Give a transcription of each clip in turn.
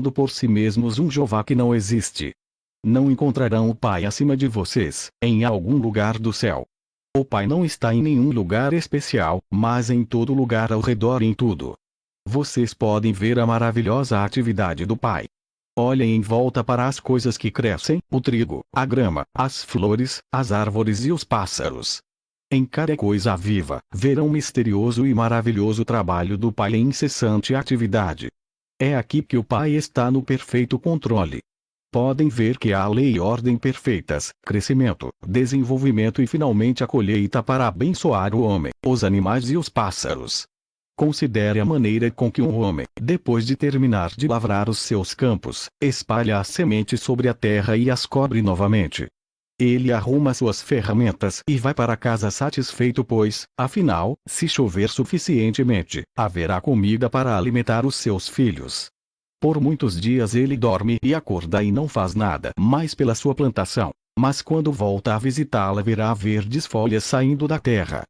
por si mesmos um Jeová que não existe. Não encontrarão o Pai acima de vocês, em algum lugar do céu. O Pai não está em nenhum lugar especial, mas em todo lugar ao redor em tudo. Vocês podem ver a maravilhosa atividade do Pai. Olhem em volta para as coisas que crescem, o trigo, a grama, as flores, as árvores e os pássaros. Em cada coisa viva, verão misterioso e maravilhoso trabalho do Pai em incessante atividade. É aqui que o Pai está no perfeito controle. Podem ver que há lei e ordem perfeitas, crescimento, desenvolvimento e finalmente a colheita para abençoar o homem, os animais e os pássaros. Considere a maneira com que um homem, depois de terminar de lavrar os seus campos, espalha as sementes sobre a terra e as cobre novamente. Ele arruma suas ferramentas e vai para casa satisfeito pois, afinal, se chover suficientemente, haverá comida para alimentar os seus filhos. Por muitos dias ele dorme e acorda e não faz nada mais pela sua plantação, mas quando volta a visitá-la verá verdes folhas saindo da terra.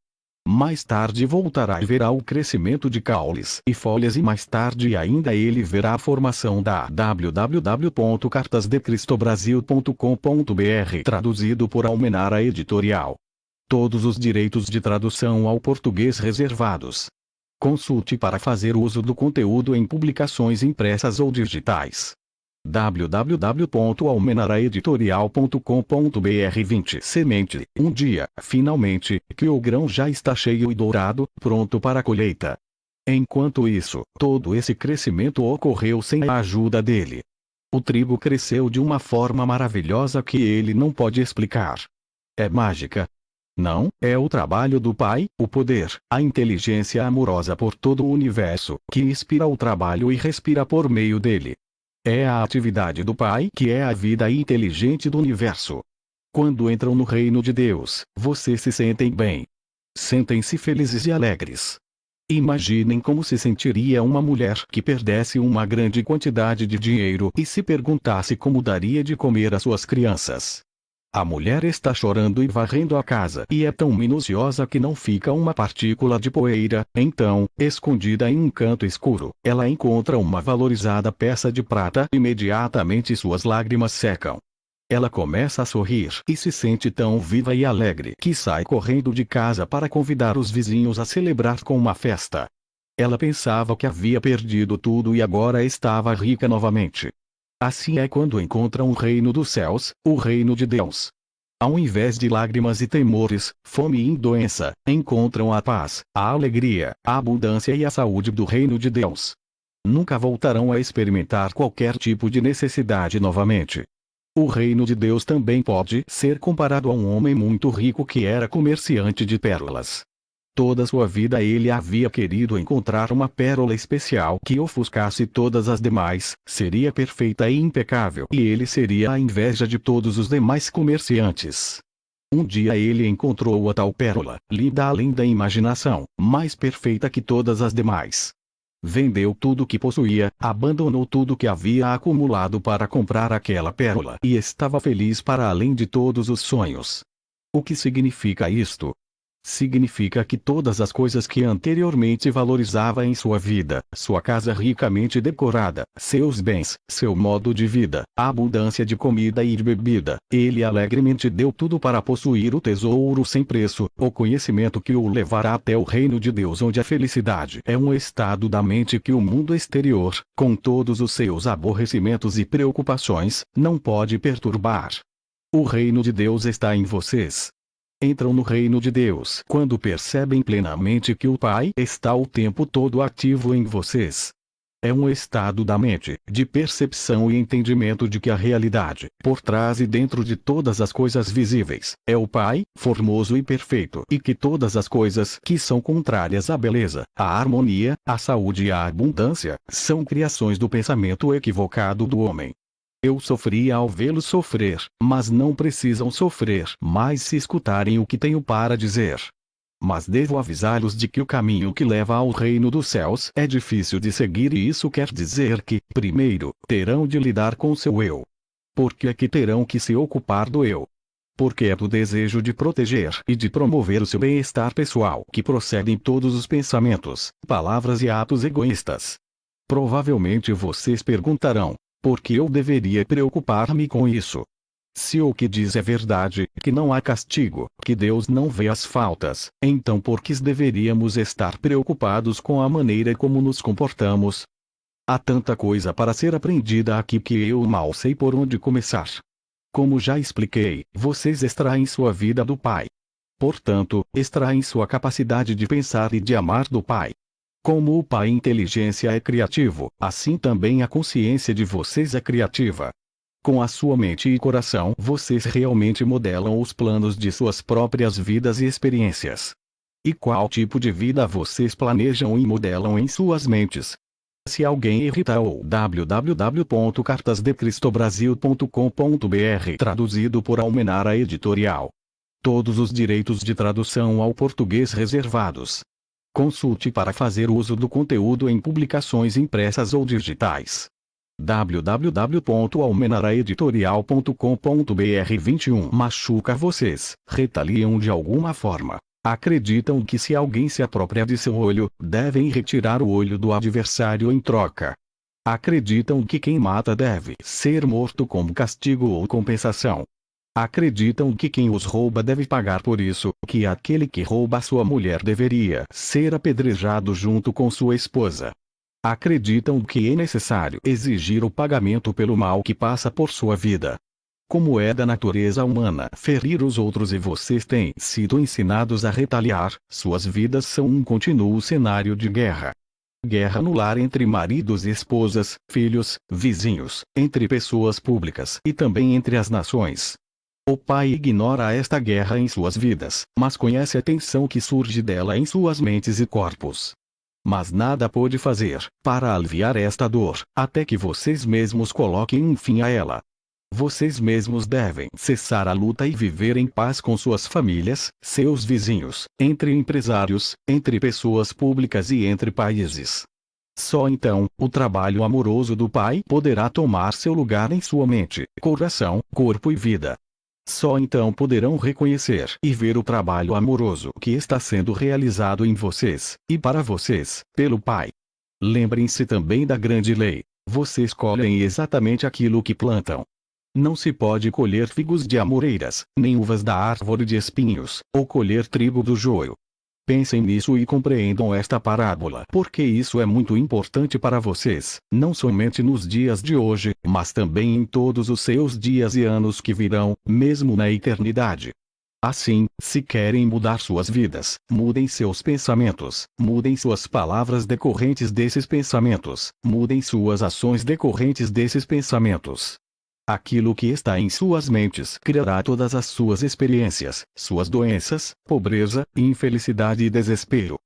Mais tarde voltará e verá o crescimento de caules e folhas e mais tarde ainda ele verá a formação da www.cartasdecristobrasil.com.br traduzido por Almenara Editorial. Todos os direitos de tradução ao português reservados. Consulte para fazer uso do conteúdo em publicações impressas ou digitais. www.almenaraeditorial.com.br 20 Semente. Um dia, finalmente, que o grão já está cheio e dourado, pronto para a colheita. Enquanto isso, todo esse crescimento ocorreu sem a ajuda dele. O trigo cresceu de uma forma maravilhosa que ele não pode explicar. É mágica? Não, é o trabalho do Pai, o poder, a inteligência amorosa por todo o universo, que inspira o trabalho e respira por meio dele. É a atividade do Pai que é a vida inteligente do universo. Quando entram no reino de Deus, vocês se sentem bem. Sentem-se felizes e alegres. Imaginem como se sentiria uma mulher que perdesse uma grande quantidade de dinheiro e se perguntasse como daria de comer às suas crianças. A mulher está chorando e varrendo a casa e é tão minuciosa que não fica uma partícula de poeira, então, escondida em um canto escuro, ela encontra uma valorizada peça de prata e imediatamente suas lágrimas secam. Ela começa a sorrir e se sente tão viva e alegre que sai correndo de casa para convidar os vizinhos a celebrar com uma festa. Ela pensava que havia perdido tudo e agora estava rica novamente. Assim é quando encontram o reino dos céus, o reino de Deus. Ao invés de lágrimas e temores, fome e doença, encontram a paz, a alegria, a abundância e a saúde do reino de Deus. Nunca voltarão a experimentar qualquer tipo de necessidade novamente. O reino de Deus também pode ser comparado a um homem muito rico que era comerciante de pérolas. Toda sua vida ele havia querido encontrar uma pérola especial que ofuscasse todas as demais, seria perfeita e impecável e ele seria a inveja de todos os demais comerciantes. Um dia ele encontrou a tal pérola, linda além da imaginação, mais perfeita que todas as demais. Vendeu tudo que possuía, abandonou tudo que havia acumulado para comprar aquela pérola e estava feliz para além de todos os sonhos. O que significa isto? Significa que todas as coisas que anteriormente valorizava em sua vida, sua casa ricamente decorada, seus bens, seu modo de vida, a abundância de comida e de bebida, ele alegremente deu tudo para possuir o tesouro sem preço, o conhecimento que o levará até o reino de Deus onde a felicidade é um estado da mente que o mundo exterior, com todos os seus aborrecimentos e preocupações, não pode perturbar. O reino de Deus está em vocês. Entram no reino de Deus quando percebem plenamente que o Pai está o tempo todo ativo em vocês. É um estado da mente, de percepção e entendimento de que a realidade, por trás e dentro de todas as coisas visíveis, é o Pai, formoso e perfeito, e que todas as coisas que são contrárias à beleza, à harmonia, à saúde e à abundância, são criações do pensamento equivocado do homem. Eu sofria ao vê-los sofrer, mas não precisam sofrer mais se escutarem o que tenho para dizer. Mas devo avisá-los de que o caminho que leva ao reino dos céus é difícil de seguir e isso quer dizer que, primeiro, terão de lidar com seu eu. Por que é que terão que se ocupar do eu? Porque é do desejo de proteger e de promover o seu bem-estar pessoal que procedem todos os pensamentos, palavras e atos egoístas. Provavelmente vocês perguntarão: por que eu deveria preocupar-me com isso? Se o que diz é verdade, que não há castigo, que Deus não vê as faltas, então por que deveríamos estar preocupados com a maneira como nos comportamos? Há tanta coisa para ser aprendida aqui que eu mal sei por onde começar. Como já expliquei, vocês extraem sua vida do Pai. Portanto, extraem sua capacidade de pensar e de amar do Pai. Como o Pai inteligência é criativo, assim também a consciência de vocês é criativa. Com a sua mente e coração, vocês realmente modelam os planos de suas próprias vidas e experiências. E qual tipo de vida vocês planejam e modelam em suas mentes? Se alguém irrita o www.cartasdecristobrasil.com.br traduzido por Almenara Editorial. Todos os direitos de tradução ao português reservados. Consulte para fazer uso do conteúdo em publicações impressas ou digitais. www.almenaraeditorial.com.br 21 machuca vocês, retaliam de alguma forma. Acreditam que se alguém se apropria de seu olho, devem retirar o olho do adversário em troca. Acreditam que quem mata deve ser morto como castigo ou compensação. Acreditam que quem os rouba deve pagar por isso, que aquele que rouba sua mulher deveria ser apedrejado junto com sua esposa. Acreditam que é necessário exigir o pagamento pelo mal que passa por sua vida. Como é da natureza humana ferir os outros e vocês têm sido ensinados a retaliar, suas vidas são um contínuo cenário de guerra. Guerra no lar entre maridos e esposas, filhos, vizinhos, entre pessoas públicas e também entre as nações. O Pai ignora esta guerra em suas vidas, mas conhece a tensão que surge dela em suas mentes e corpos. Mas nada pode fazer para aliviar esta dor, até que vocês mesmos coloquem um fim a ela. Vocês mesmos devem cessar a luta e viver em paz com suas famílias, seus vizinhos, entre empresários, entre pessoas públicas e entre países. Só então, o trabalho amoroso do Pai poderá tomar seu lugar em sua mente, coração, corpo e vida. Só então poderão reconhecer e ver o trabalho amoroso que está sendo realizado em vocês, e para vocês, pelo Pai. Lembrem-se também da grande lei: vocês colhem exatamente aquilo que plantam. Não se pode colher figos de amoreiras, nem uvas da árvore de espinhos, ou colher trigo do joio. Pensem nisso e compreendam esta parábola, porque isso é muito importante para vocês, não somente nos dias de hoje, mas também em todos os seus dias e anos que virão, mesmo na eternidade. Assim, se querem mudar suas vidas, mudem seus pensamentos, mudem suas palavras decorrentes desses pensamentos, mudem suas ações decorrentes desses pensamentos. Aquilo que está em suas mentes criará todas as suas experiências, suas doenças, pobreza, infelicidade e desespero.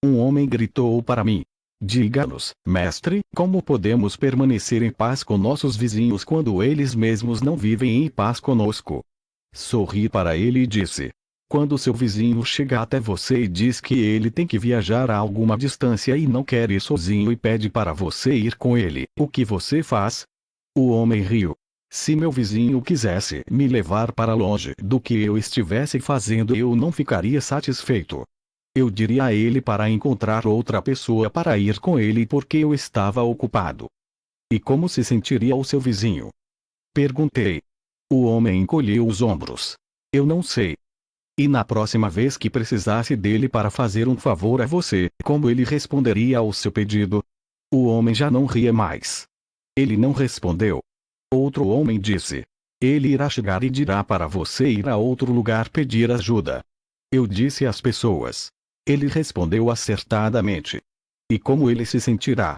Um homem gritou para mim: diga-nos, mestre, como podemos permanecer em paz com nossos vizinhos quando eles mesmos não vivem em paz conosco? Sorri para ele e disse: quando seu vizinho chega até você e diz que ele tem que viajar a alguma distância e não quer ir sozinho e pede para você ir com ele, o que você faz? O homem riu. Se meu vizinho quisesse me levar para longe do que eu estivesse fazendo, eu não ficaria satisfeito. Eu diria a ele para encontrar outra pessoa para ir com ele porque eu estava ocupado. E como se sentiria o seu vizinho? Perguntei. O homem encolheu os ombros. Eu não sei. E na próxima vez que precisasse dele para fazer um favor a você, como ele responderia ao seu pedido? O homem já não ria mais. Ele não respondeu. Outro homem disse: ele irá chegar e dirá para você ir a outro lugar pedir ajuda. Eu disse às pessoas. Ele respondeu acertadamente. E como ele se sentirá?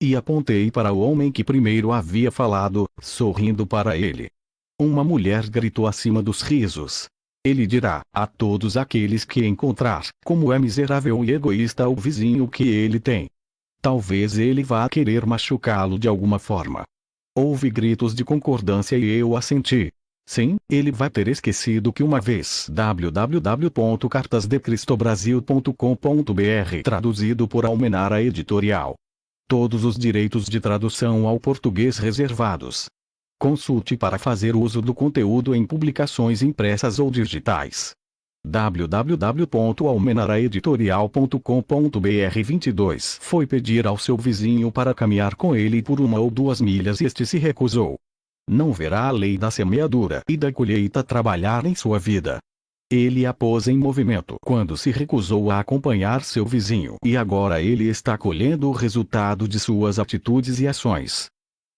E apontei para o homem que primeiro havia falado, sorrindo para ele. Uma mulher gritou acima dos risos. Ele dirá a todos aqueles que encontrar como é miserável e egoísta o vizinho que ele tem. Talvez ele vá querer machucá-lo de alguma forma. Houve gritos de concordância e eu assenti. Sim, ele vai ter esquecido que uma vez www.cartasdecristobrasil.com.br traduzido por Almenara Editorial. Todos os direitos de tradução ao português reservados. Consulte para fazer uso do conteúdo em publicações impressas ou digitais. www.almenaraeditorial.com.br 22 Foi pedir ao seu vizinho para caminhar com ele por 1 ou 2 milhas e este se recusou. Não verá a lei da semeadura e da colheita trabalhar em sua vida. Ele a pôs em movimento quando se recusou a acompanhar seu vizinho e agora ele está colhendo o resultado de suas atitudes e ações.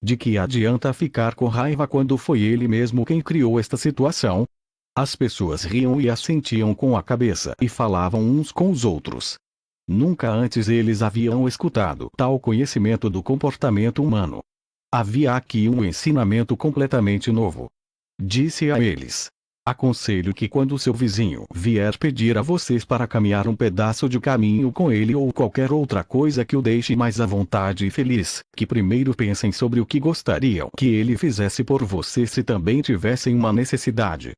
De que adianta ficar com raiva quando foi ele mesmo quem criou esta situação? As pessoas riam e assentiam com a cabeça e falavam uns com os outros. Nunca antes eles haviam escutado tal conhecimento do comportamento humano. Havia aqui um ensinamento completamente novo. Disse a eles: aconselho que quando seu vizinho vier pedir a vocês para caminhar um pedaço de caminho com ele ou qualquer outra coisa que o deixe mais à vontade e feliz, que primeiro pensem sobre o que gostariam que ele fizesse por vocês se também tivessem uma necessidade.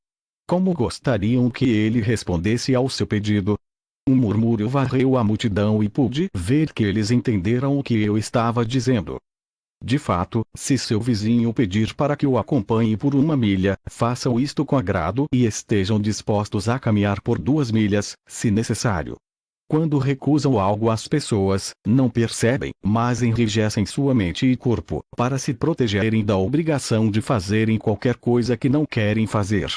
Como gostariam que ele respondesse ao seu pedido? Um murmúrio varreu a multidão e pude ver que eles entenderam o que eu estava dizendo. De fato, se seu vizinho pedir para que o acompanhe por 1 milha, façam isto com agrado e estejam dispostos a caminhar por 2 milhas, se necessário. Quando recusam algo às pessoas, não percebem, mas enrijecem sua mente e corpo, para se protegerem da obrigação de fazerem qualquer coisa que não querem fazer.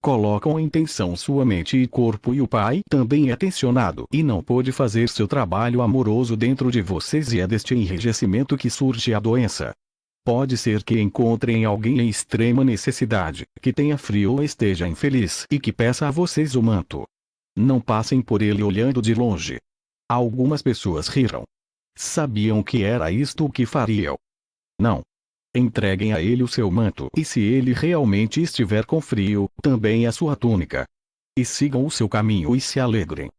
Colocam em tensão sua mente e corpo e o pai também é tensionado e não pôde fazer seu trabalho amoroso dentro de vocês e é deste enrijecimento que surge a doença. Pode ser que encontrem alguém em extrema necessidade, que tenha frio ou esteja infeliz e que peça a vocês o manto. Não passem por ele olhando de longe. Algumas pessoas riram. Sabiam que era isto o que fariam. Não. Entreguem a ele o seu manto e se ele realmente estiver com frio, também a sua túnica. E sigam o seu caminho e se alegrem.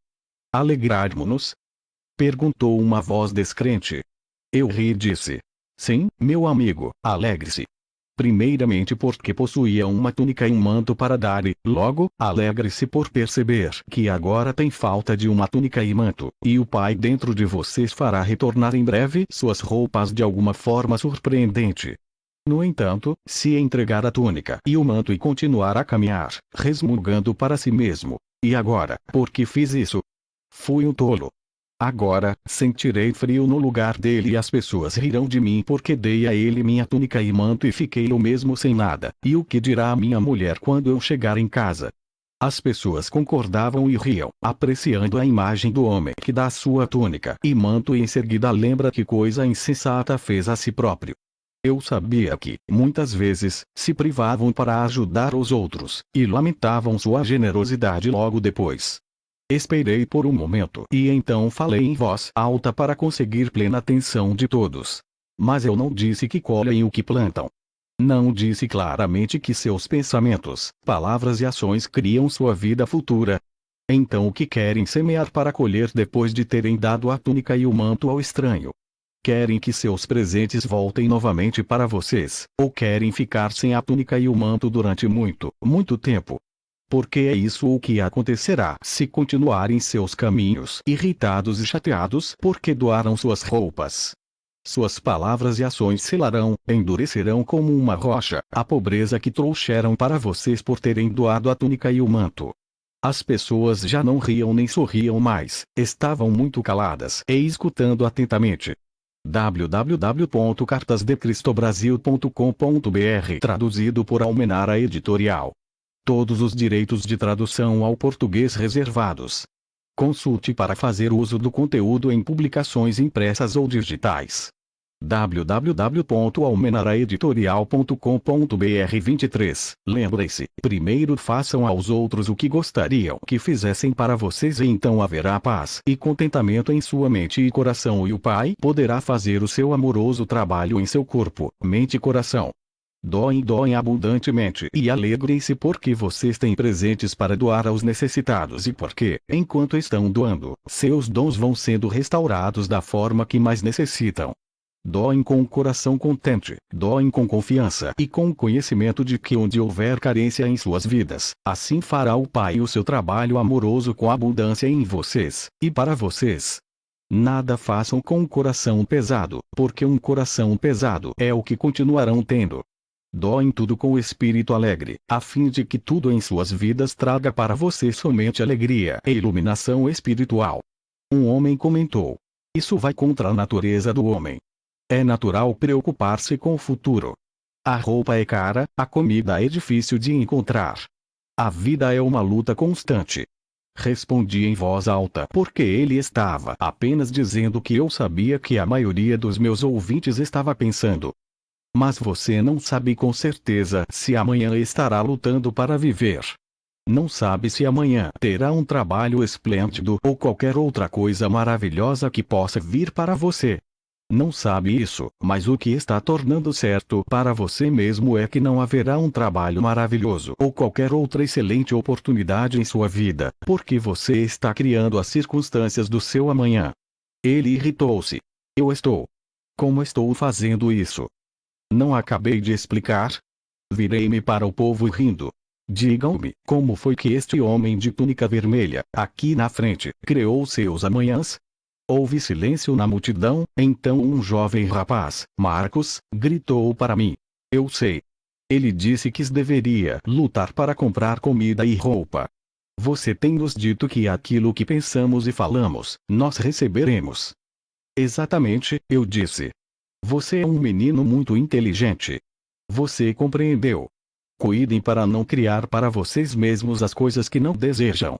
Alegrarmos-nos? Perguntou uma voz descrente. Eu ri e disse: sim, meu amigo, alegre-se. Primeiramente porque possuía uma túnica e um manto para dar e, logo, alegre-se por perceber que agora tem falta de uma túnica e manto, e o Pai dentro de vocês fará retornar em breve suas roupas de alguma forma surpreendente. No entanto, se entregar a túnica e o manto e continuar a caminhar, resmungando para si mesmo: e agora, por que fiz isso? Fui um tolo. Agora, sentirei frio no lugar dele e as pessoas rirão de mim porque dei a ele minha túnica e manto e fiquei eu mesmo sem nada. E o que dirá a minha mulher quando eu chegar em casa? As pessoas concordavam e riam, apreciando a imagem do homem que dá sua túnica e manto e em seguida lembra que coisa insensata fez a si próprio. Eu sabia que, muitas vezes, se privavam para ajudar os outros, e lamentavam sua generosidade logo depois. Esperei por um momento e então falei em voz alta para conseguir plena atenção de todos. Mas eu não disse que colhem o que plantam. Não disse claramente que seus pensamentos, palavras e ações criam sua vida futura. Então o que querem semear para colher depois de terem dado a túnica e o manto ao estranho? Querem que seus presentes voltem novamente para vocês, ou querem ficar sem a túnica e o manto durante muito, muito tempo? Porque é isso o que acontecerá se continuarem seus caminhos irritados e chateados porque doaram suas roupas. Suas palavras e ações selarão, endurecerão como uma rocha, a pobreza que trouxeram para vocês por terem doado a túnica e o manto. As pessoas já não riam nem sorriam mais, estavam muito caladas e escutando atentamente. www.cartasdecristobrasil.com.br Traduzido por Almenara Editorial. Todos os direitos de tradução ao português reservados. Consulte para fazer uso do conteúdo em publicações impressas ou digitais. www.almenaraeditorial.com.br 23 Lembre-se, primeiro façam aos outros o que gostariam que fizessem para vocês e então haverá paz e contentamento em sua mente e coração e o Pai poderá fazer o seu amoroso trabalho em seu corpo, mente e coração. Doem abundantemente e alegrem-se porque vocês têm presentes para doar aos necessitados e porque, enquanto estão doando, seus dons vão sendo restaurados da forma que mais necessitam. Doem com o coração contente, doem com confiança e com o conhecimento de que onde houver carência em suas vidas, assim fará o Pai o seu trabalho amoroso com abundância em vocês, e para vocês. Nada façam com um coração pesado, porque um coração pesado é o que continuarão tendo. Doem tudo com o espírito alegre, a fim de que tudo em suas vidas traga para você somente alegria e iluminação espiritual. Um homem comentou: isso vai contra a natureza do homem. É natural preocupar-se com o futuro. A roupa é cara, a comida é difícil de encontrar. A vida é uma luta constante. Respondi em voz alta porque ele estava apenas dizendo que eu sabia que a maioria dos meus ouvintes estava pensando. Mas você não sabe com certeza se amanhã estará lutando para viver. Não sabe se amanhã terá um trabalho esplêndido ou qualquer outra coisa maravilhosa que possa vir para você. Não sabe isso, mas o que está tornando certo para você mesmo é que não haverá um trabalho maravilhoso ou qualquer outra excelente oportunidade em sua vida, porque você está criando as circunstâncias do seu amanhã. Ele irritou-se. Como estou fazendo isso? Não acabei de explicar? Virei-me para o povo rindo. Digam-me, como foi que este homem de túnica vermelha, aqui na frente, criou seus amanhãs? Houve silêncio na multidão, então um jovem rapaz, Marcos, gritou para mim. Eu sei. Ele disse que deveria lutar para comprar comida e roupa. Você tem nos dito que aquilo que pensamos e falamos, nós receberemos. Exatamente, eu disse. Você é um menino muito inteligente. Você compreendeu. Cuidem para não criar para vocês mesmos as coisas que não desejam.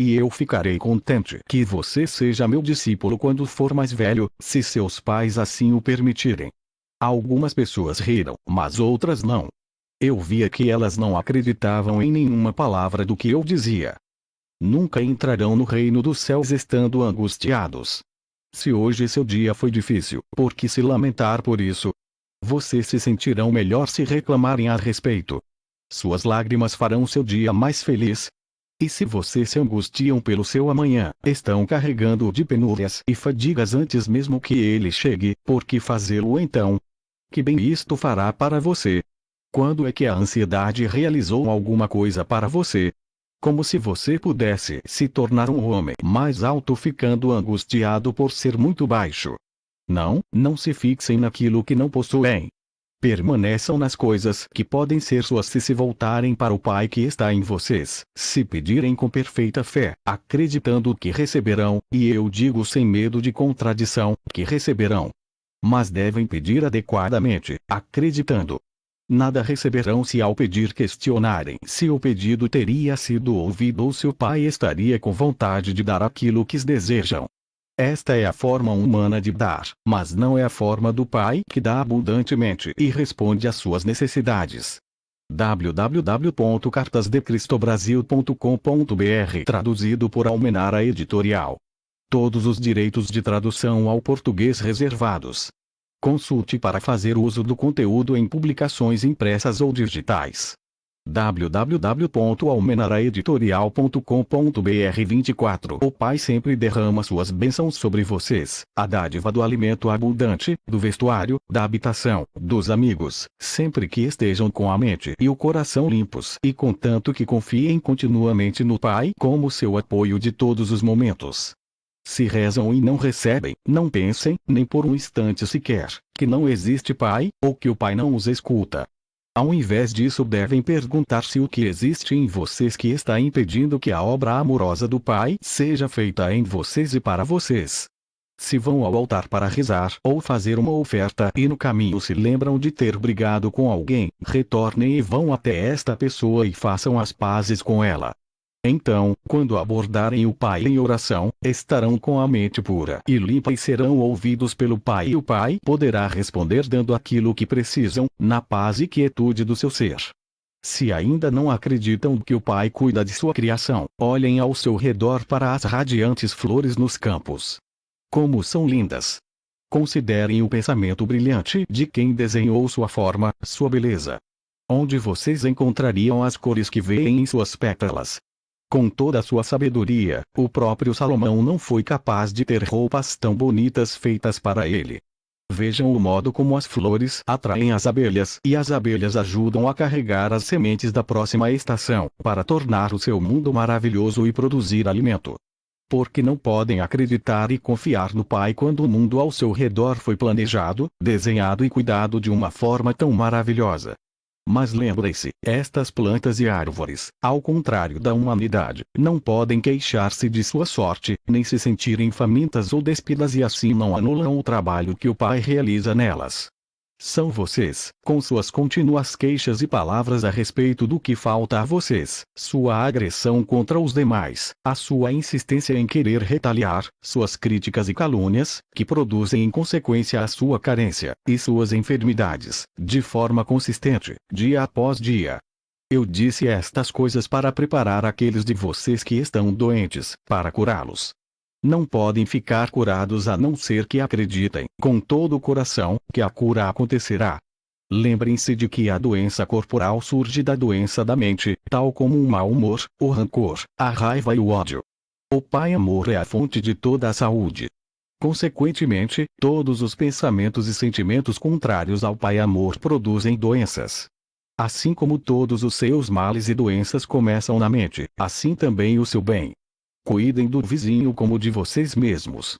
E eu ficarei contente que você seja meu discípulo quando for mais velho, se seus pais assim o permitirem. Algumas pessoas riram, mas outras não. Eu via que elas não acreditavam em nenhuma palavra do que eu dizia. Nunca entrarão no reino dos céus estando angustiados. Se hoje seu dia foi difícil, por que se lamentar por isso? Vocês se sentirão melhor se reclamarem a respeito. Suas lágrimas farão seu dia mais feliz. E se vocês se angustiam pelo seu amanhã, estão carregando-o de penúrias e fadigas antes mesmo que ele chegue, por que fazê-lo então? Que bem isto fará para você? Quando é que a ansiedade realizou alguma coisa para você? Como se você pudesse se tornar um homem mais alto ficando angustiado por ser muito baixo. Não se fixem naquilo que não possuem. Permaneçam nas coisas que podem ser suas se voltarem para o Pai que está em vocês, se pedirem com perfeita fé, acreditando que receberão, e eu digo sem medo de contradição, que receberão. Mas devem pedir adequadamente, acreditando. Nada receberão se ao pedir questionarem se o pedido teria sido ouvido ou se o Pai estaria com vontade de dar aquilo que desejam. Esta é a forma humana de dar, mas não é a forma do Pai que dá abundantemente e responde às suas necessidades. www.cartasdecristobrasil.com.br Traduzido por Almenara Editorial. Todos os direitos de tradução ao português reservados. Consulte para fazer uso do conteúdo em publicações impressas ou digitais. www.almenaraeditorial.com.br 24 O Pai sempre derrama suas bênçãos sobre vocês, a dádiva do alimento abundante, do vestuário, da habitação, dos amigos, sempre que estejam com a mente e o coração limpos e contanto que confiem continuamente no Pai como seu apoio de todos os momentos. Se rezam e não recebem, não pensem, nem por um instante sequer, que não existe Pai, ou que o Pai não os escuta. Ao invés disso devem perguntar-se o que existe em vocês que está impedindo que a obra amorosa do Pai seja feita em vocês e para vocês. Se vão ao altar para rezar ou fazer uma oferta e no caminho se lembram de ter brigado com alguém, retornem e vão até esta pessoa e façam as pazes com ela. Então, quando abordarem o Pai em oração, estarão com a mente pura e limpa e serão ouvidos pelo Pai e o Pai poderá responder dando aquilo que precisam, na paz e quietude do seu ser. Se ainda não acreditam que o Pai cuida de sua criação, olhem ao seu redor para as radiantes flores nos campos. Como são lindas! Considerem o pensamento brilhante de quem desenhou sua forma, sua beleza. Onde vocês encontrariam as cores que veem em suas pétalas? Com toda a sua sabedoria, o próprio Salomão não foi capaz de ter roupas tão bonitas feitas para ele. Vejam o modo como as flores atraem as abelhas e as abelhas ajudam a carregar as sementes da próxima estação, para tornar o seu mundo maravilhoso e produzir alimento. Porque não podem acreditar e confiar no Pai quando o mundo ao seu redor foi planejado, desenhado e cuidado de uma forma tão maravilhosa. Mas lembre-se, estas plantas e árvores, ao contrário da humanidade, não podem queixar-se de sua sorte, nem se sentirem famintas ou despidas e assim não anulam o trabalho que o Pai realiza nelas. São vocês, com suas contínuas queixas e palavras a respeito do que falta a vocês, sua agressão contra os demais, a sua insistência em querer retaliar, suas críticas e calúnias, que produzem em consequência a sua carência, e suas enfermidades, de forma consistente, dia após dia. Eu disse estas coisas para preparar aqueles de vocês que estão doentes, para curá-los. Não podem ficar curados a não ser que acreditem, com todo o coração, que a cura acontecerá. Lembrem-se de que a doença corporal surge da doença da mente, tal como o mau humor, o rancor, a raiva e o ódio. O Pai Amor é a fonte de toda a saúde. Consequentemente, todos os pensamentos e sentimentos contrários ao Pai Amor produzem doenças. Assim como todos os seus males e doenças começam na mente, assim também o seu bem. Cuidem do vizinho como de vocês mesmos.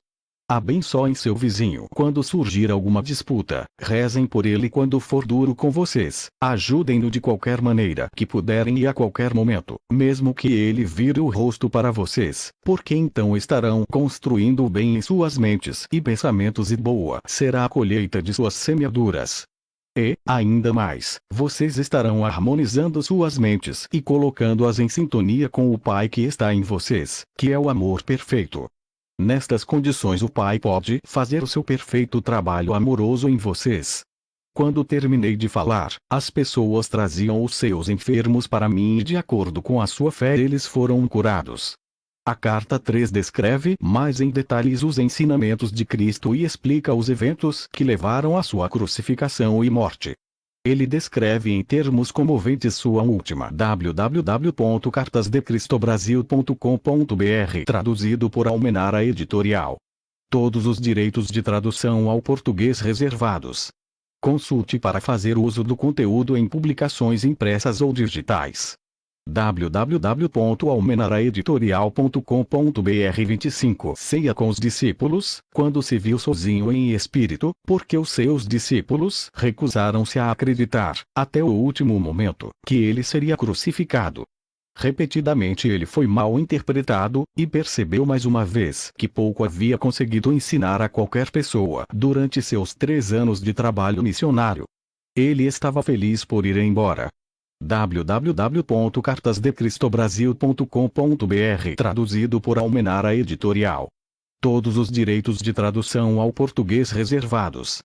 Há bem só em seu vizinho quando surgir alguma disputa, rezem por ele quando for duro com vocês, ajudem-no de qualquer maneira que puderem e a qualquer momento, mesmo que ele vire o rosto para vocês, porque então estarão construindo o bem em suas mentes e pensamentos e boa será a colheita de suas semeaduras. E, ainda mais, vocês estarão harmonizando suas mentes e colocando-as em sintonia com o Pai que está em vocês, que é o amor perfeito. Nestas condições o Pai pode fazer o seu perfeito trabalho amoroso em vocês. Quando terminei de falar, as pessoas traziam os seus enfermos para mim e de acordo com a sua fé eles foram curados. A carta 3 descreve mais em detalhes os ensinamentos de Cristo e explica os eventos que levaram à sua crucificação e morte. Ele descreve em termos comoventes sua última www.cartasdecristobrasil.com.br traduzido por Almenara Editorial. Todos os direitos de tradução ao português reservados. Consulte para fazer uso do conteúdo em publicações impressas ou digitais. www.almenaraeditorial.com.br 25 Ceia com os discípulos, quando se viu sozinho em espírito, porque os seus discípulos recusaram-se a acreditar, até o último momento, que ele seria crucificado. Repetidamente ele foi mal interpretado, e percebeu mais uma vez que pouco havia conseguido ensinar a qualquer pessoa durante seus 3 anos de trabalho missionário. Ele estava feliz por ir embora. www.cartasdecristobrasil.com.br traduzido por Almenara Editorial. Todos os direitos de tradução ao português reservados.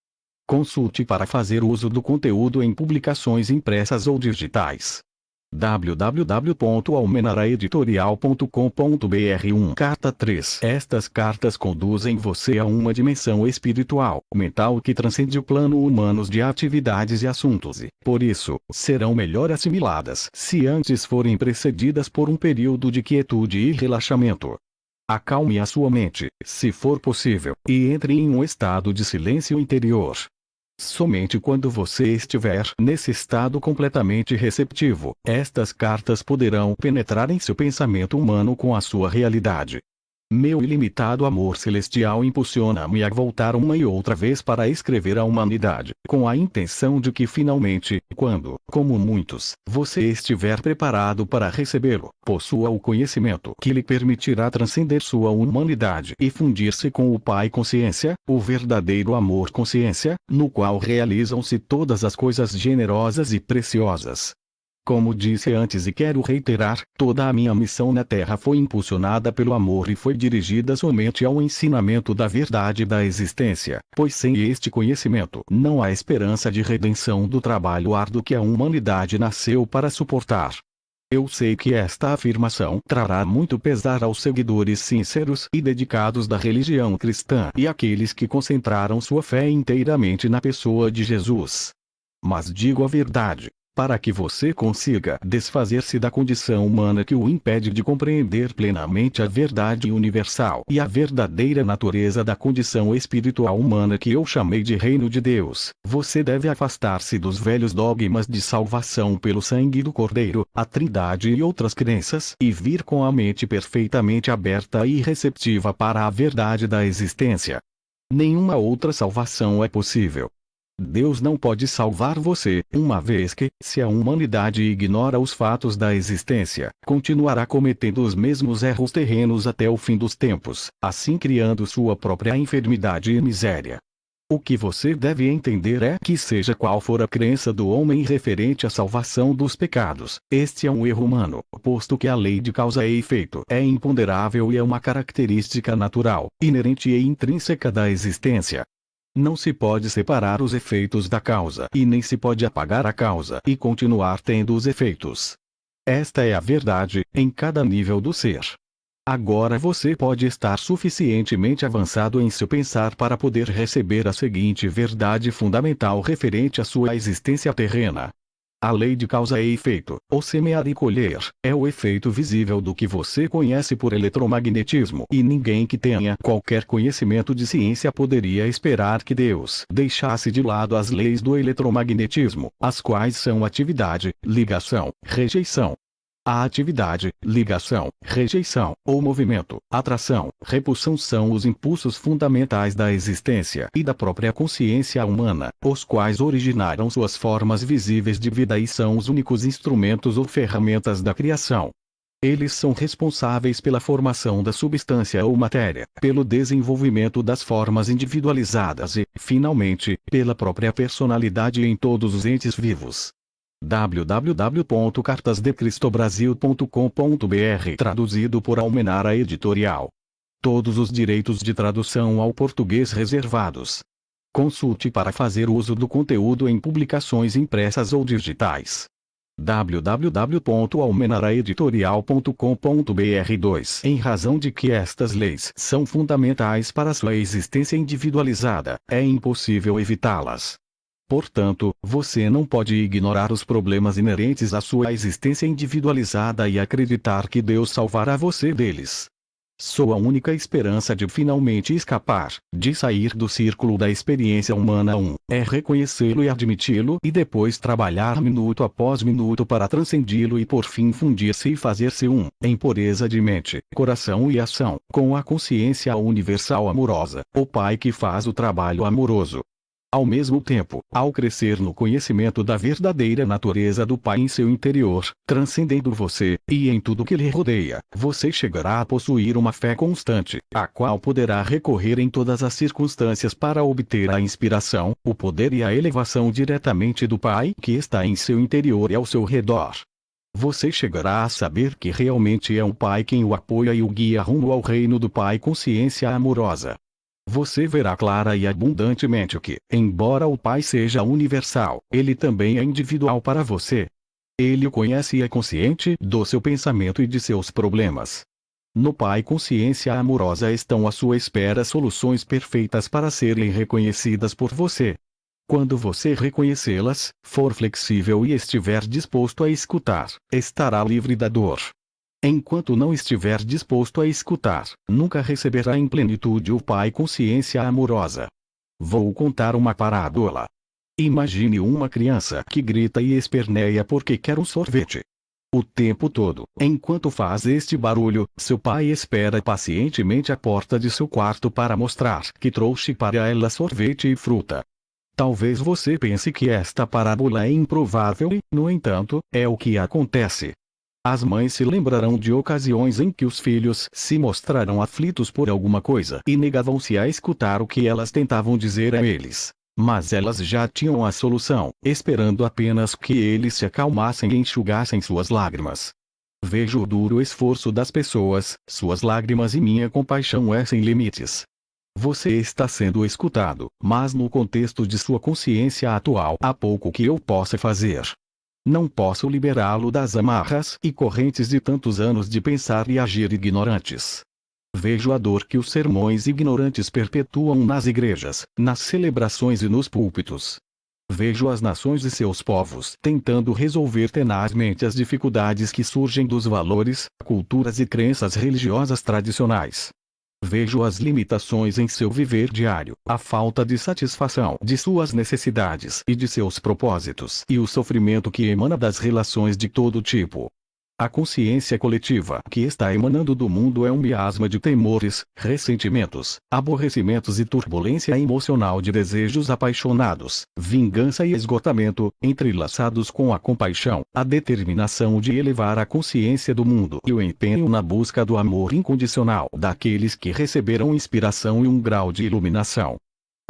Consulte para fazer uso do conteúdo em publicações impressas ou digitais. www.almenaraeditorial.com.br 1 Carta 3 Estas cartas conduzem você a uma dimensão espiritual, mental que transcende o plano humano de atividades e assuntos e, por isso, serão melhor assimiladas se antes forem precedidas por um período de quietude e relaxamento. Acalme a sua mente, se for possível, e entre em um estado de silêncio interior. Somente quando você estiver nesse estado completamente receptivo, estas cartas poderão penetrar em seu pensamento humano com a sua realidade. Meu ilimitado amor celestial impulsiona-me a voltar uma e outra vez para escrever à humanidade, com a intenção de que finalmente, quando, como muitos, você estiver preparado para recebê-lo, possua o conhecimento que lhe permitirá transcender sua humanidade e fundir-se com o Pai Consciência, o verdadeiro amor consciência, no qual realizam-se todas as coisas generosas e preciosas. Como disse antes e quero reiterar, toda a minha missão na Terra foi impulsionada pelo amor e foi dirigida somente ao ensinamento da verdade da existência, pois sem este conhecimento não há esperança de redenção do trabalho árduo que a humanidade nasceu para suportar. Eu sei que esta afirmação trará muito pesar aos seguidores sinceros e dedicados da religião cristã e àqueles que concentraram sua fé inteiramente na pessoa de Jesus. Mas digo a verdade. Para que você consiga desfazer-se da condição humana que o impede de compreender plenamente a verdade universal e a verdadeira natureza da condição espiritual humana que eu chamei de Reino de Deus, você deve afastar-se dos velhos dogmas de salvação pelo sangue do Cordeiro, a Trindade e outras crenças e vir com a mente perfeitamente aberta e receptiva para a verdade da existência. Nenhuma outra salvação é possível. Deus não pode salvar você, uma vez que, se a humanidade ignora os fatos da existência, continuará cometendo os mesmos erros terrenos até o fim dos tempos, assim criando sua própria enfermidade e miséria. O que você deve entender é que, seja qual for a crença do homem referente à salvação dos pecados, este é um erro humano, posto que a lei de causa e efeito é imponderável e é uma característica natural, inerente e intrínseca da existência. Não se pode separar os efeitos da causa e nem se pode apagar a causa e continuar tendo os efeitos. Esta é a verdade, em cada nível do ser. Agora você pode estar suficientemente avançado em seu pensar para poder receber a seguinte verdade fundamental referente à sua existência terrena. A lei de causa e efeito, ou semear e colher, é o efeito visível do que você conhece por eletromagnetismo e ninguém que tenha qualquer conhecimento de ciência poderia esperar que Deus deixasse de lado as leis do eletromagnetismo, as quais são atividade, ligação, rejeição. A atividade, ligação, rejeição, ou movimento, atração, repulsão são os impulsos fundamentais da existência e da própria consciência humana, os quais originaram suas formas visíveis de vida e são os únicos instrumentos ou ferramentas da criação. Eles são responsáveis pela formação da substância ou matéria, pelo desenvolvimento das formas individualizadas e, finalmente, pela própria personalidade em todos os entes vivos. www.cartasdecristobrasil.com.br Traduzido por Almenara Editorial. Todos os direitos de tradução ao português reservados. Consulte para fazer uso do conteúdo em publicações impressas ou digitais. www.almenaraeditorial.com.br 2 Em razão de que estas leis são fundamentais para sua existência individualizada, é impossível evitá-las. Portanto, você não pode ignorar os problemas inerentes à sua existência individualizada e acreditar que Deus salvará você deles. Sua única esperança de finalmente escapar, de sair do círculo da experiência humana é reconhecê-lo e admiti-lo e depois trabalhar minuto após minuto para transcendi-lo e por fim fundir-se e fazer-se em pureza de mente, coração e ação, com a consciência universal amorosa, o Pai que faz o trabalho amoroso. Ao mesmo tempo, ao crescer no conhecimento da verdadeira natureza do Pai em seu interior, transcendendo você, e em tudo que lhe rodeia, você chegará a possuir uma fé constante, a qual poderá recorrer em todas as circunstâncias para obter a inspiração, o poder e a elevação diretamente do Pai que está em seu interior e ao seu redor. Você chegará a saber que realmente é um Pai quem o apoia e o guia rumo ao reino do Pai consciência amorosa. Você verá clara e abundantemente que, embora o Pai seja universal, ele também é individual para você. Ele o conhece e é consciente do seu pensamento e de seus problemas. No Pai consciência amorosa estão à sua espera soluções perfeitas para serem reconhecidas por você. Quando você reconhecê-las, for flexível e estiver disposto a escutar, estará livre da dor. Enquanto não estiver disposto a escutar, nunca receberá em plenitude o Pai consciência amorosa. Vou contar uma parábola. Imagine uma criança que grita e esperneia porque quer um sorvete. O tempo todo, enquanto faz este barulho, seu pai espera pacientemente à porta de seu quarto para mostrar que trouxe para ela sorvete e fruta. Talvez você pense que esta parábola é improvável e, no entanto, é o que acontece. As mães se lembrarão de ocasiões em que os filhos se mostraram aflitos por alguma coisa e negavam-se a escutar o que elas tentavam dizer a eles. Mas elas já tinham a solução, esperando apenas que eles se acalmassem e enxugassem suas lágrimas. Vejo o duro esforço das pessoas, suas lágrimas e minha compaixão é sem limites. Você está sendo escutado, mas no contexto de sua consciência atual há pouco que eu possa fazer. Não posso liberá-lo das amarras e correntes de tantos anos de pensar e agir ignorantes. Vejo a dor que os sermões ignorantes perpetuam nas igrejas, nas celebrações e nos púlpitos. Vejo as nações e seus povos tentando resolver tenazmente as dificuldades que surgem dos valores, culturas e crenças religiosas tradicionais. Vejo as limitações em seu viver diário, a falta de satisfação de suas necessidades e de seus propósitos e o sofrimento que emana das relações de todo tipo. A consciência coletiva que está emanando do mundo é um miasma de temores, ressentimentos, aborrecimentos e turbulência emocional de desejos apaixonados, vingança e esgotamento, entrelaçados com a compaixão, a determinação de elevar a consciência do mundo e o empenho na busca do amor incondicional daqueles que receberam inspiração e um grau de iluminação.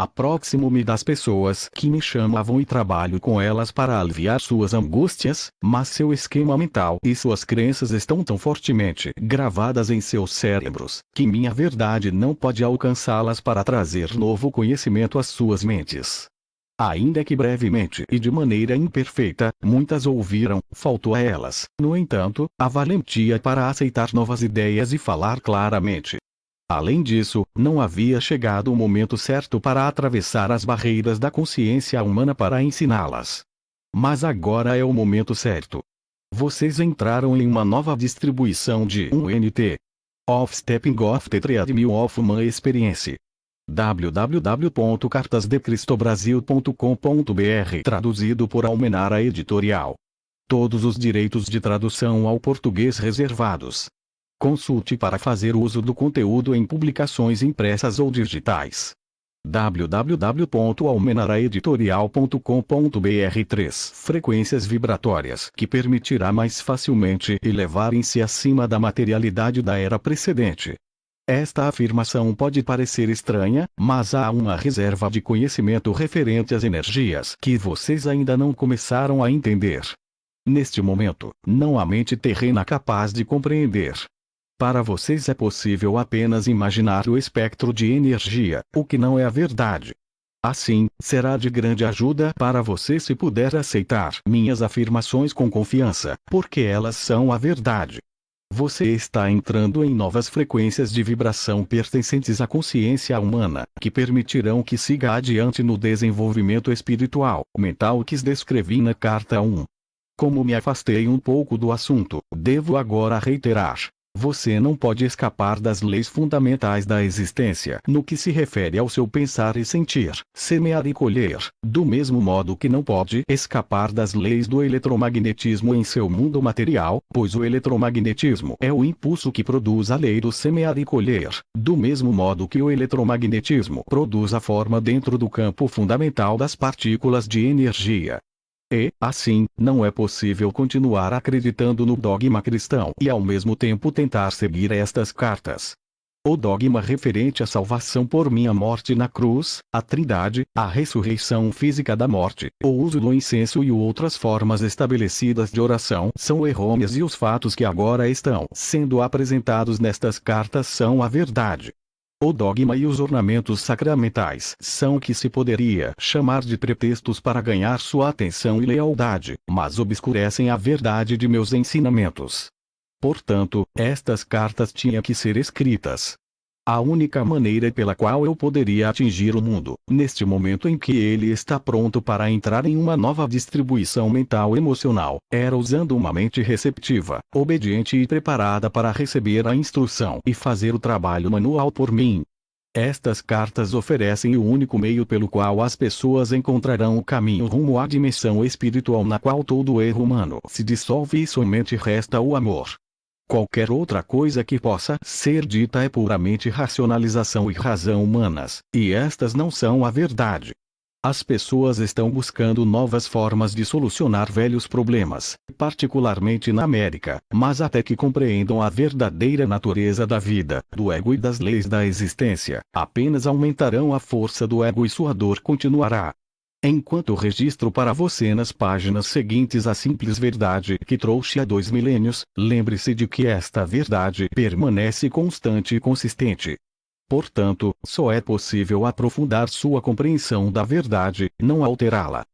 Aproximo-me das pessoas que me chamavam e trabalho com elas para aliviar suas angústias, mas seu esquema mental e suas crenças estão tão fortemente gravadas em seus cérebros, que minha verdade não pode alcançá-las para trazer novo conhecimento às suas mentes. Ainda que brevemente e de maneira imperfeita, muitas ouviram, faltou a elas, no entanto, a valentia para aceitar novas ideias e falar claramente. Além disso, não havia chegado o momento certo para atravessar as barreiras da consciência humana para ensiná-las. Mas agora é o momento certo. Vocês entraram em uma nova distribuição de UNT. Of Stepping Off the Treadmill of Human Experience. www.cartasdecristobrasil.com.br. Traduzido por Almenara Editorial. Todos os direitos de tradução ao português reservados. Consulte para fazer uso do conteúdo em publicações impressas ou digitais. www.almenaraeditorial.com.br. 3 frequências vibratórias que permitirá mais facilmente elevarem-se acima da materialidade da era precedente. Esta afirmação pode parecer estranha, mas há uma reserva de conhecimento referente às energias que vocês ainda não começaram a entender. Neste momento, não há mente terrena capaz de compreender. Para vocês é possível apenas imaginar o espectro de energia, o que não é a verdade. Assim, será de grande ajuda para você se puder aceitar minhas afirmações com confiança, porque elas são a verdade. Você está entrando em novas frequências de vibração pertencentes à consciência humana, que permitirão que siga adiante no desenvolvimento espiritual, mental que descrevi na carta 1. Como me afastei um pouco do assunto, devo agora reiterar. Você não pode escapar das leis fundamentais da existência no que se refere ao seu pensar e sentir, semear e colher, do mesmo modo que não pode escapar das leis do eletromagnetismo em seu mundo material, pois o eletromagnetismo é o impulso que produz a lei do semear e colher, do mesmo modo que o eletromagnetismo produz a forma dentro do campo fundamental das partículas de energia. E, assim, não é possível continuar acreditando no dogma cristão e ao mesmo tempo tentar seguir estas cartas. O dogma referente à salvação por minha morte na cruz, a Trindade, a ressurreição física da morte, o uso do incenso e outras formas estabelecidas de oração são errôneas e os fatos que agora estão sendo apresentados nestas cartas são a verdade. O dogma e os ornamentos sacramentais são o que se poderia chamar de pretextos para ganhar sua atenção e lealdade, mas obscurecem a verdade de meus ensinamentos. Portanto, estas cartas tinham que ser escritas. A única maneira pela qual eu poderia atingir o mundo, neste momento em que ele está pronto para entrar em uma nova distribuição mental emocional, era usando uma mente receptiva, obediente e preparada para receber a instrução e fazer o trabalho manual por mim. Estas cartas oferecem o único meio pelo qual as pessoas encontrarão o caminho rumo à dimensão espiritual na qual todo o erro humano se dissolve e somente resta o amor. Qualquer outra coisa que possa ser dita é puramente racionalização e razão humanas, e estas não são a verdade. As pessoas estão buscando novas formas de solucionar velhos problemas, particularmente na América, mas até que compreendam a verdadeira natureza da vida, do ego e das leis da existência, apenas aumentarão a força do ego e sua dor continuará. Enquanto registro para você nas páginas seguintes a simples verdade que trouxe há 2 milênios, lembre-se de que esta verdade permanece constante e consistente. Portanto, só é possível aprofundar sua compreensão da verdade, não alterá-la.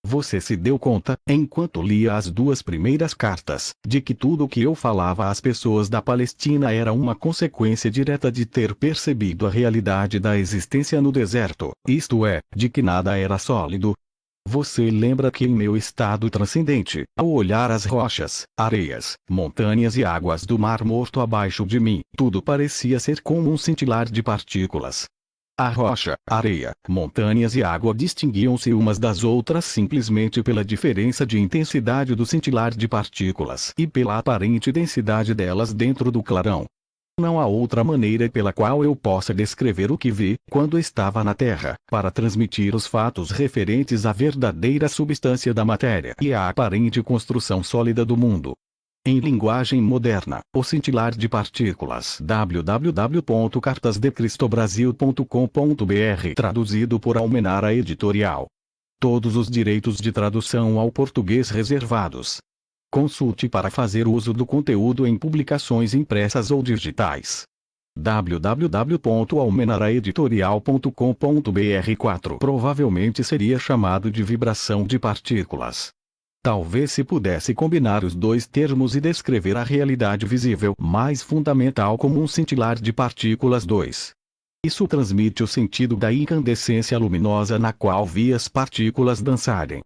Você se deu conta, enquanto lia as 2 primeiras cartas, de que tudo o que eu falava às pessoas da Palestina era uma consequência direta de ter percebido a realidade da existência no deserto, isto é, de que nada era sólido. Você lembra que em meu estado transcendente, ao olhar as rochas, areias, montanhas e águas do Mar Morto abaixo de mim, tudo parecia ser como um cintilar de partículas. A rocha, areia, montanhas e água distinguiam-se umas das outras simplesmente pela diferença de intensidade do cintilar de partículas e pela aparente densidade delas dentro do clarão. Não há outra maneira pela qual eu possa descrever o que vi, quando estava na Terra, para transmitir os fatos referentes à verdadeira substância da matéria e à aparente construção sólida do mundo. Em linguagem moderna, o cintilar de partículas www.cartasdecristobrasil.com.br traduzido por Almenara Editorial. Todos os direitos de tradução ao português reservados. Consulte para fazer uso do conteúdo em publicações impressas ou digitais. www.almenaraeditorial.com.br 4 provavelmente seria chamado de vibração de partículas. Talvez se pudesse combinar os dois termos e descrever a realidade visível mais fundamental como um cintilar de partículas 2. Isso transmite o sentido da incandescência luminosa na qual vi as partículas dançarem.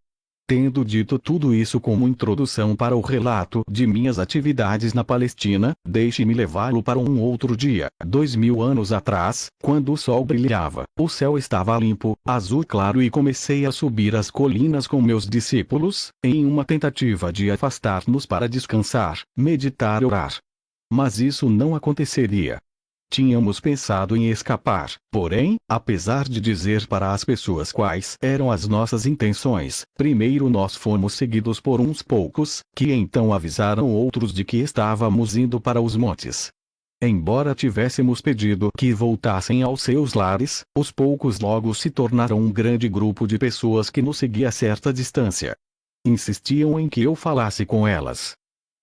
Tendo dito tudo isso como introdução para o relato de minhas atividades na Palestina, deixe-me levá-lo para um outro dia, 2000 anos atrás, quando o sol brilhava, o céu estava limpo, azul claro e comecei a subir as colinas com meus discípulos, em uma tentativa de afastar-nos para descansar, meditar e orar. Mas isso não aconteceria. Tínhamos pensado em escapar, porém, apesar de dizer para as pessoas quais eram as nossas intenções, primeiro nós fomos seguidos por uns poucos, que então avisaram outros de que estávamos indo para os montes. Embora tivéssemos pedido que voltassem aos seus lares, os poucos logo se tornaram um grande grupo de pessoas que nos seguia a certa distância. Insistiam em que eu falasse com elas.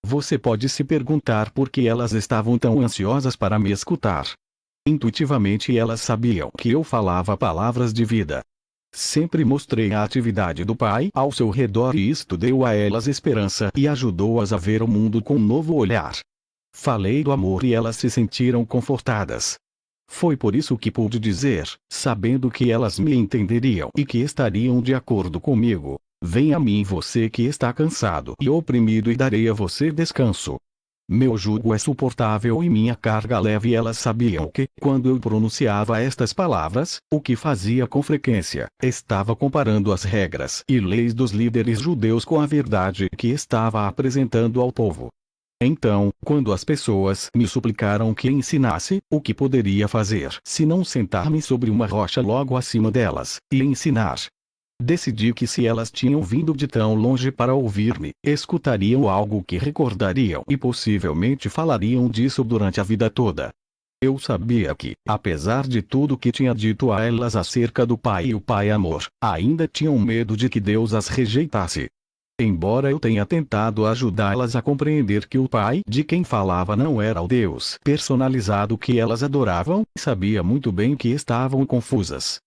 Você pode se perguntar por que elas estavam tão ansiosas para me escutar. Intuitivamente elas sabiam que eu falava palavras de vida. Sempre mostrei a atividade do Pai ao seu redor e isto deu a elas esperança e ajudou-as a ver o mundo com um novo olhar. Falei do amor e elas se sentiram confortadas. Foi por isso que pude dizer, sabendo que elas me entenderiam e que estariam de acordo comigo. Venha a mim você que está cansado e oprimido e darei a você descanso. Meu jugo é suportável e minha carga leve e elas sabiam que, quando eu pronunciava estas palavras, o que fazia com frequência, estava comparando as regras e leis dos líderes judeus com a verdade que estava apresentando ao povo. Então, quando as pessoas me suplicaram que ensinasse, o que poderia fazer se não sentar-me sobre uma rocha logo acima delas, e ensinar? Decidi que se elas tinham vindo de tão longe para ouvir-me, escutariam algo que recordariam e possivelmente falariam disso durante a vida toda. Eu sabia que, apesar de tudo que tinha dito a elas acerca do Pai e o Pai Amor, ainda tinham medo de que Deus as rejeitasse. Embora eu tenha tentado ajudá-las a compreender que o Pai de quem falava não era o Deus personalizado que elas adoravam, sabia muito bem que estavam confusas.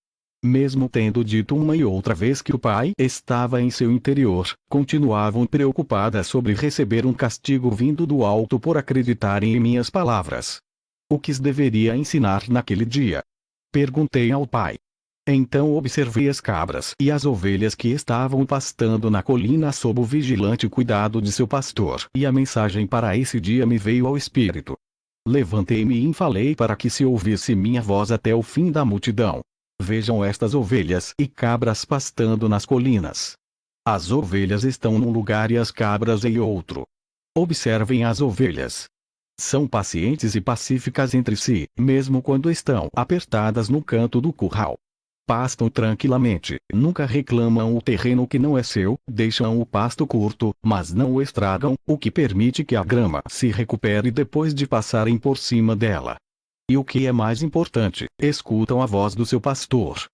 Mesmo tendo dito uma e outra vez que o Pai estava em seu interior, continuavam preocupadas sobre receber um castigo vindo do alto por acreditarem em minhas palavras. O que deveria ensinar naquele dia? Perguntei ao Pai. Então observei as cabras e as ovelhas que estavam pastando na colina sob o vigilante cuidado de seu pastor, e a mensagem para esse dia me veio ao espírito. Levantei-me e falei para que se ouvisse minha voz até o fim da multidão. Vejam estas ovelhas e cabras pastando nas colinas. As ovelhas estão num lugar e as cabras em outro. Observem as ovelhas. São pacientes e pacíficas entre si, mesmo quando estão apertadas no canto do curral. Pastam tranquilamente, nunca reclamam o terreno que não é seu, deixam o pasto curto, mas não o estragam, o que permite que a grama se recupere depois de passarem por cima dela. E o que é mais importante, escutam a voz do seu pastor.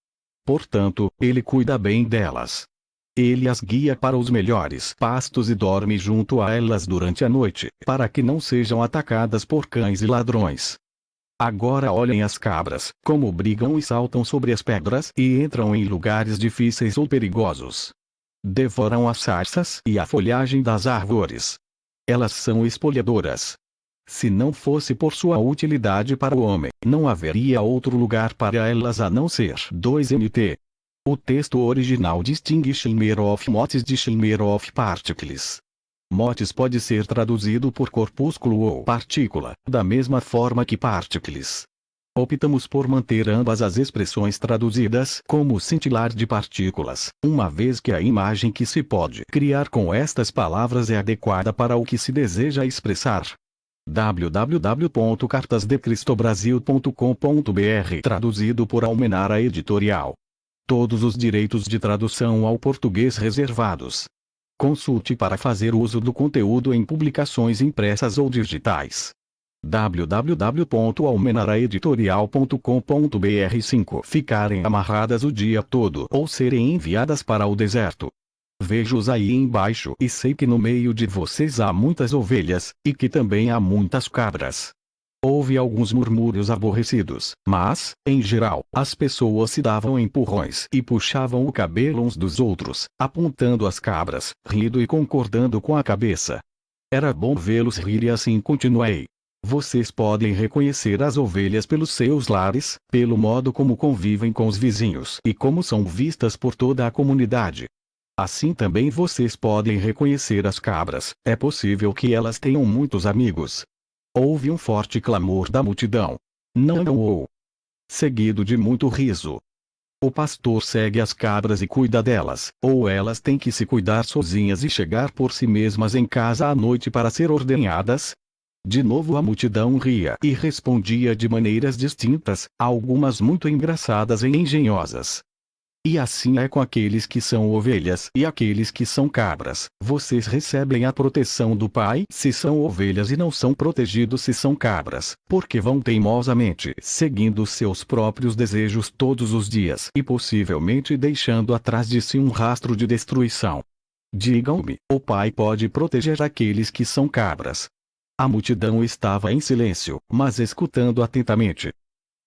Portanto, ele cuida bem delas. Ele as guia para os melhores pastos e dorme junto a elas durante a noite, para que não sejam atacadas por cães e ladrões. Agora olhem as cabras, como brigam e saltam sobre as pedras e entram em lugares difíceis ou perigosos. Devoram as sarças e a folhagem das árvores. Elas são espolhadoras. Se não fosse por sua utilidade para o homem, não haveria outro lugar para elas a não ser 2mt. O texto original distingue Shemer of Motes de Shemer of Particles. Motes pode ser traduzido por corpúsculo ou partícula, da mesma forma que particles. Optamos por manter ambas as expressões traduzidas como cintilar de partículas, uma vez que a imagem que se pode criar com estas palavras é adequada para o que se deseja expressar. www.cartasdecristobrasil.com.br Traduzido por Almenara Editorial. Todos os direitos de tradução ao português reservados. Consulte para fazer uso do conteúdo em publicações impressas ou digitais. www.almenaraeditorial.com.br 5 Ficarem amarradas o dia todo ou serem enviadas para o deserto. Vejo-os aí embaixo e sei que no meio de vocês há muitas ovelhas, e que também há muitas cabras. Houve alguns murmúrios aborrecidos, mas, em geral, as pessoas se davam empurrões e puxavam o cabelo uns dos outros, apontando as cabras, rindo e concordando com a cabeça. Era bom vê-los rir e assim continuei. Vocês podem reconhecer as ovelhas pelos seus lares, pelo modo como convivem com os vizinhos e como são vistas por toda a comunidade. Assim também vocês podem reconhecer as cabras, é possível que elas tenham muitos amigos. Houve um forte clamor da multidão. Não. Seguido de muito riso. O pastor segue as cabras e cuida delas, ou elas têm que se cuidar sozinhas e chegar por si mesmas em casa à noite para ser ordenhadas? De novo a multidão ria e respondia de maneiras distintas, algumas muito engraçadas e engenhosas. E assim é com aqueles que são ovelhas e aqueles que são cabras. Vocês recebem a proteção do Pai se são ovelhas e não são protegidos se são cabras, porque vão teimosamente seguindo seus próprios desejos todos os dias e possivelmente deixando atrás de si um rastro de destruição. Digam-me, o Pai pode proteger aqueles que são cabras? A multidão estava em silêncio, mas escutando atentamente.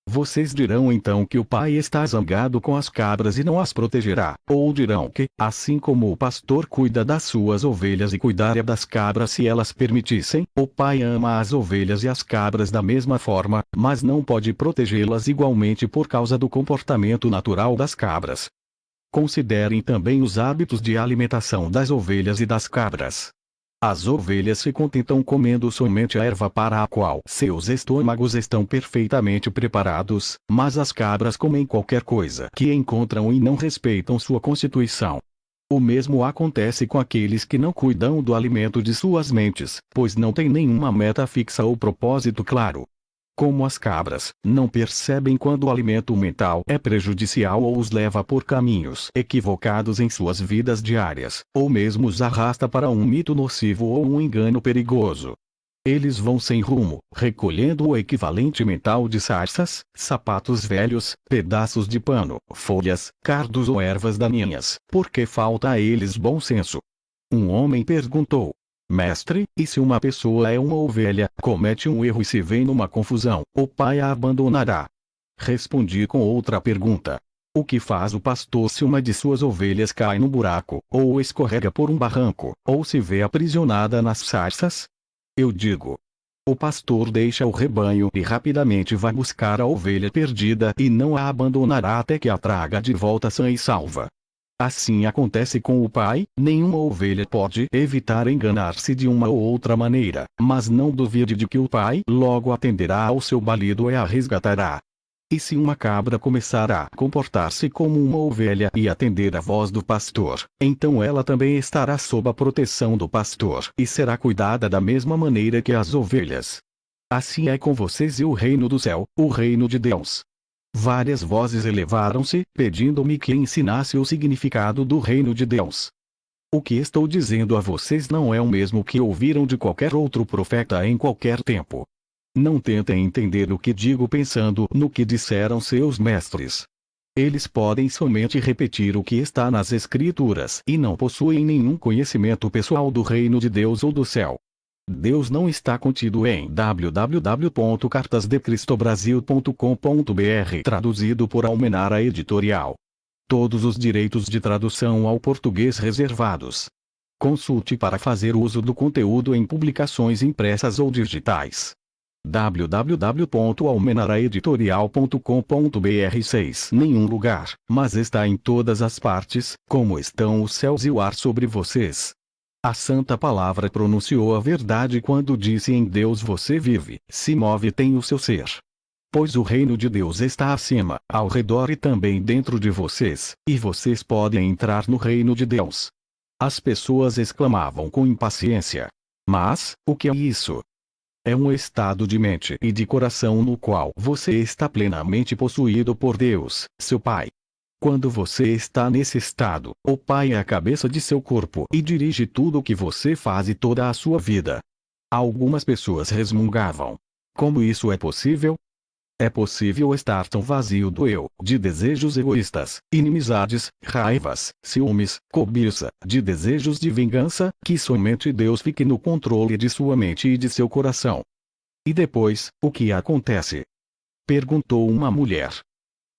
Vocês dirão então que o Pai está zangado com as cabras e não as protegerá, ou dirão que, assim como o pastor cuida das suas ovelhas e cuidaria das cabras se elas permitissem, o Pai ama as ovelhas e as cabras da mesma forma, mas não pode protegê-las igualmente por causa do comportamento natural das cabras. Considerem também os hábitos de alimentação das ovelhas e das cabras. As ovelhas se contentam comendo somente a erva para a qual seus estômagos estão perfeitamente preparados, mas as cabras comem qualquer coisa que encontram e não respeitam sua constituição. O mesmo acontece com aqueles que não cuidam do alimento de suas mentes, pois não têm nenhuma meta fixa ou propósito claro. Como as cabras, não percebem quando o alimento mental é prejudicial ou os leva por caminhos equivocados em suas vidas diárias, ou mesmo os arrasta para um mito nocivo ou um engano perigoso. Eles vão sem rumo, recolhendo o equivalente mental de sarças, sapatos velhos, pedaços de pano, folhas, cardos ou ervas daninhas, porque falta a eles bom senso. Um homem perguntou: Mestre, e se uma pessoa é uma ovelha, comete um erro e se vê numa confusão, o pai a abandonará? Respondi com outra pergunta. O que faz o pastor se uma de suas ovelhas cai num buraco, ou escorrega por um barranco, ou se vê aprisionada nas sarças? Eu digo: o pastor deixa o rebanho e rapidamente vai buscar a ovelha perdida e não a abandonará até que a traga de volta sã e salva. Assim acontece com o Pai, nenhuma ovelha pode evitar enganar-se de uma ou outra maneira, mas não duvide de que o Pai logo atenderá ao seu balido e a resgatará. E se uma cabra começar a comportar-se como uma ovelha e atender à voz do pastor, então ela também estará sob a proteção do pastor e será cuidada da mesma maneira que as ovelhas. Assim é com vocês e o reino do céu, o reino de Deus. Várias vozes elevaram-se, pedindo-me que ensinasse o significado do reino de Deus. O que estou dizendo a vocês não é o mesmo que ouviram de qualquer outro profeta em qualquer tempo. Não tentem entender o que digo pensando no que disseram seus mestres. Eles podem somente repetir o que está nas Escrituras e não possuem nenhum conhecimento pessoal do reino de Deus ou do céu. Deus não está contido em www.cartasdecristobrasil.com.br traduzido por Almenara Editorial. Todos os direitos de tradução ao português reservados. Consulte para fazer uso do conteúdo em publicações impressas ou digitais. www.almenaraeditorial.com.br 6 Nenhum lugar, mas está em todas as partes, como estão os céus e o ar sobre vocês. A Santa Palavra pronunciou a verdade quando disse: em Deus você vive, se move e tem o seu ser. Pois o reino de Deus está acima, ao redor e também dentro de vocês, e vocês podem entrar no reino de Deus. As pessoas exclamavam com impaciência: mas, o que é isso? É um estado de mente e de coração no qual você está plenamente possuído por Deus, seu Pai. Quando você está nesse estado, o Pai é a cabeça de seu corpo e dirige tudo o que você faz e toda a sua vida. Algumas pessoas resmungavam: como isso é possível? É possível estar tão vazio do eu, de desejos egoístas, inimizades, raivas, ciúmes, cobiça, de desejos de vingança, que somente Deus fique no controle de sua mente e de seu coração. E depois, o que acontece? Perguntou uma mulher.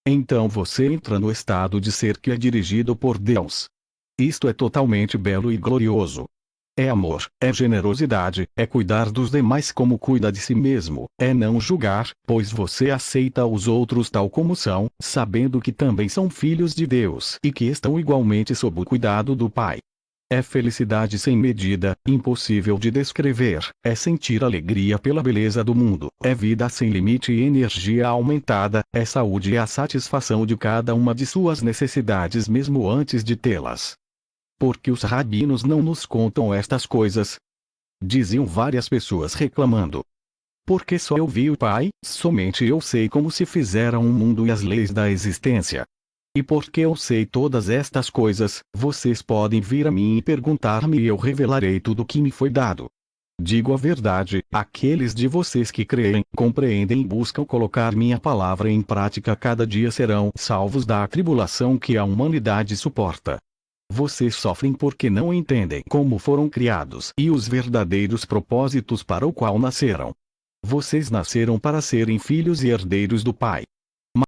Então você entra no estado de ser que é dirigido por Deus. Isto é totalmente belo e glorioso. É amor, é generosidade, é cuidar dos demais como cuida de si mesmo, é não julgar, pois você aceita os outros tal como são, sabendo que também são filhos de Deus e que estão igualmente sob o cuidado do Pai. É felicidade sem medida, impossível de descrever, é sentir alegria pela beleza do mundo, é vida sem limite e energia aumentada, é saúde e a satisfação de cada uma de suas necessidades mesmo antes de tê-las. Porque os rabinos não nos contam estas coisas? Diziam várias pessoas reclamando. Porque só eu vi o Pai, somente eu sei como se fizeram o mundo e as leis da existência. E porque eu sei todas estas coisas, vocês podem vir a mim e perguntar-me e eu revelarei tudo o que me foi dado. Digo a verdade, aqueles de vocês que creem, compreendem e buscam colocar minha palavra em prática cada dia serão salvos da tribulação que a humanidade suporta. Vocês sofrem porque não entendem como foram criados e os verdadeiros propósitos para o qual nasceram. Vocês nasceram para serem filhos e herdeiros do Pai.